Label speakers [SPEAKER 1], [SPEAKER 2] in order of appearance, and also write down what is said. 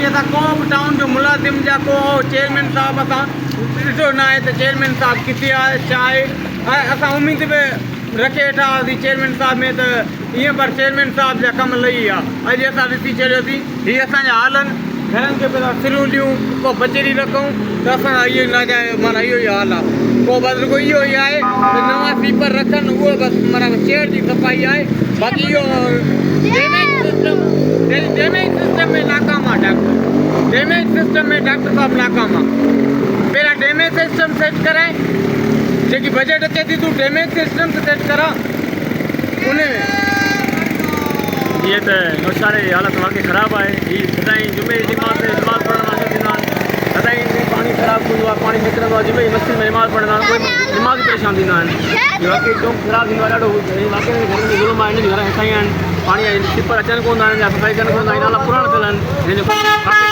[SPEAKER 1] बाक़ी असां को बि टाउन जो मुलाज़िम जा को चेयरमैन साहब असां ॾिठो न आहे त चेयरमैन साहब किथे आहे छा आहे ऐं असां उमेद बि रखे वेठा हुआसीं चेयरमैन साहब में त ईअं पर चेयरमैन साहब जा कम लही विया अॼु असां ॾिसी छॾियोसीं हीअ असांजा हाल आहिनि घरनि खे पहिरियों सिरूं ॾियूं पोइ बचेरी रखूं त असां इहो न जाए माना इहो ई हाल आहे पोइ बसि रुॻो इहो ई आहे त नवां स्वीपर रखनि उहो बसि माना चेयर जी सफ़ाई आहे बाक़ी इहो डैमेज सिस्टम में नाकाम आहे डॉक्टर डैमेज सिस्टम में डॉक्टर साहब नाकाम आहे पहिरियां डैमेज सिस्टम सेट कराए जेकी बजट अचे थी तूं डैमेज सिस्टम सेट करा उन
[SPEAKER 2] ये तो नौशारे हालत वाकई ख़राब है। ये सदाई जुमे नमाज पढ़ण वाला थींदा आहिनि सदाई पानी ख़राब हूंदो आहे पानी निकिरंदो आहे जुमे मस्जिद में नमाज़ पढ़ंदा आहिनि कोई दिमाग़ परेशान थींदा आहिनि वाकई जो ख़राबु थींदो आहे ॾाढो वाकई घर में ज़ुल्म आहे हिन घर हितां ई आहिनि पाणी जा टिपर अचनि कोन था हिन जा सफ़ाई कनि कोन था नाला पुराणा थियल आहिनि